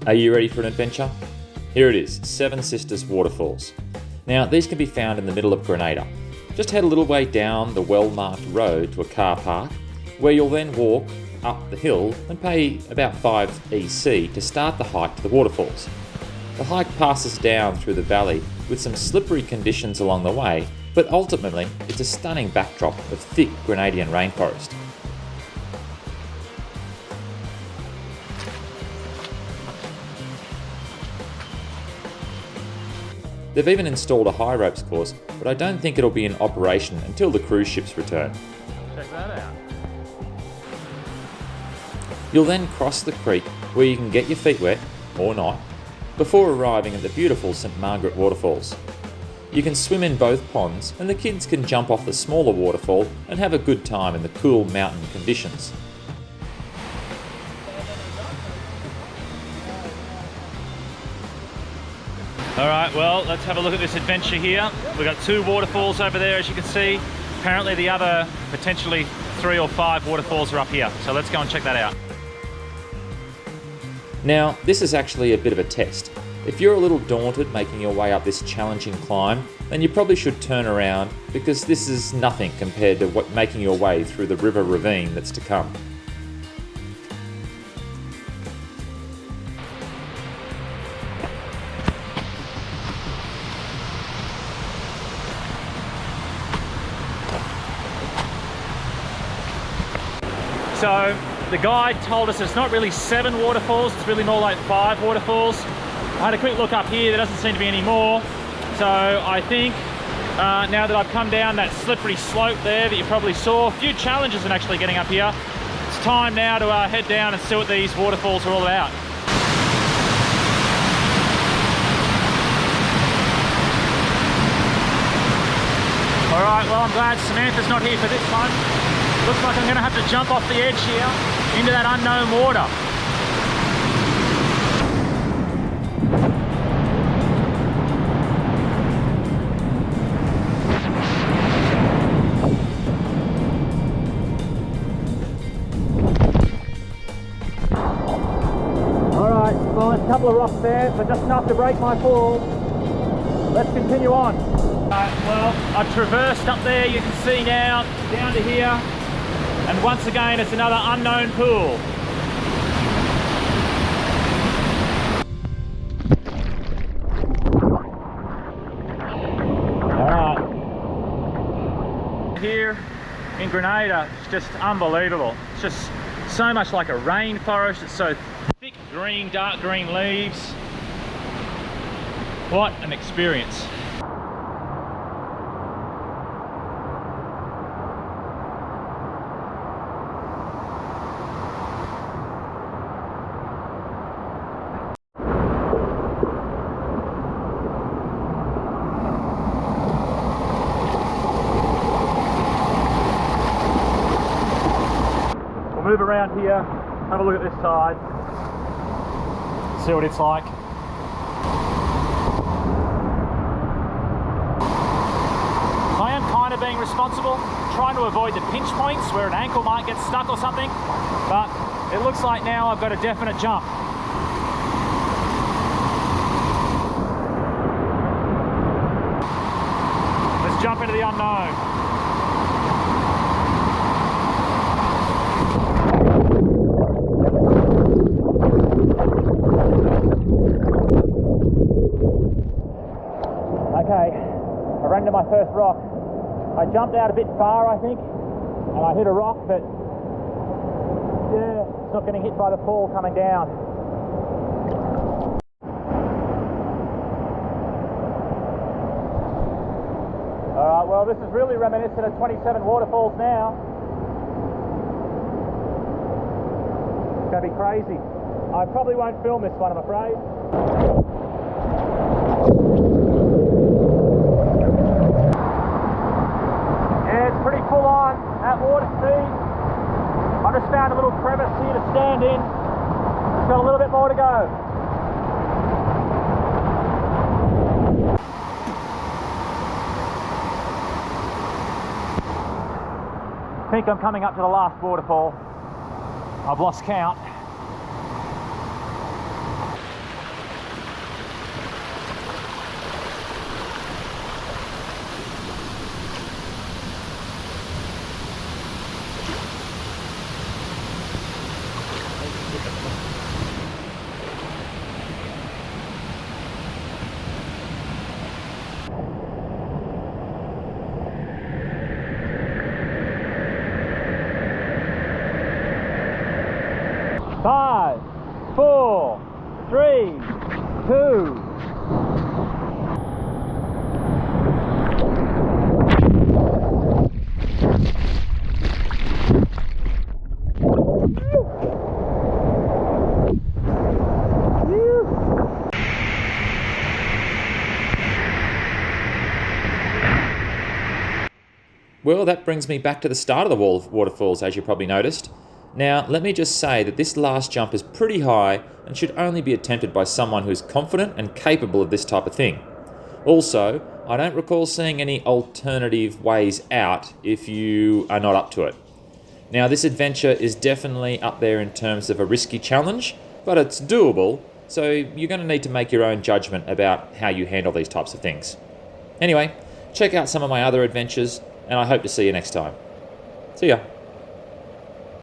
Are you ready for an adventure? Here it is, Seven Sisters Waterfalls. Now, these can be found in the middle of Grenada. Just head a little way down the well-marked road to a car park, where you'll then walk up the hill and pay about 5 EC to start the hike to the waterfalls. The hike passes down through the valley with some slippery conditions along the way, but ultimately it's a stunning backdrop of thick Grenadian rainforest. They've even installed a high ropes course, but I don't think it'll be in operation until the cruise ships return. Check that out. You'll then cross the creek where you can get your feet wet, or not, before arriving at the beautiful St Margaret Waterfalls. You can swim in both ponds, and the kids can jump off the smaller waterfall and have a good time in the cool mountain conditions. Alright, well, let's have a look at this adventure here. We've got 2 waterfalls over there, as you can see. Apparently the other potentially 3 or 5 waterfalls are up here. So let's go and check that out. Now, this is actually a bit of a test. If you're a little daunted making your way up this challenging climb, then you probably should turn around, because this is nothing compared to making your way through the river ravine that's to come. So the guide told us it's not really 7 waterfalls, it's really more like 5 waterfalls. I had a quick look up here, there doesn't seem to be any more. So I think now that I've come down that slippery slope there that you probably saw, a few challenges in actually getting up here. It's time now to head down and see what these waterfalls are all about. All right, well, I'm glad Samantha's not here for this one. Looks like I'm going to have to jump off the edge here into that unknown water. Alright, well, there's a couple of rocks there, but just enough to break my fall. Let's continue on. Well, I've traversed up there, you can see now, down to here. And once again, it's another unknown pool. Alright. Here in Grenada, it's just unbelievable. It's just so much like a rainforest. It's so thick green, dark green leaves. What an experience. Move around here, have a look at this side, see what it's like. I am kind of being responsible, trying to avoid the pinch points where an ankle might get stuck or something, but it looks like now I've got a definite jump. Let's jump into the unknown. Okay, I ran into my first rock. I jumped out a bit far, I think, and I hit a rock, but yeah, it's not getting hit by the fall coming down. Alright, well, this is really reminiscent of 27 waterfalls now. It's going to be crazy. I probably won't film this one, I'm afraid. Pretty full on at water speed. I've just found a little crevice here to stand in. It's got a little bit more to go. I think I'm coming up to the last waterfall. I've lost count. 4, 3, 2. Well, that brings me back to the start of the waterfalls, as you probably noticed. Now, let me just say that this last jump is pretty high and should only be attempted by someone who's confident and capable of this type of thing. Also, I don't recall seeing any alternative ways out if you are not up to it. Now, this adventure is definitely up there in terms of a risky challenge, but it's doable, so you're going to need to make your own judgment about how you handle these types of things. Anyway, check out some of my other adventures, and I hope to see you next time. See ya.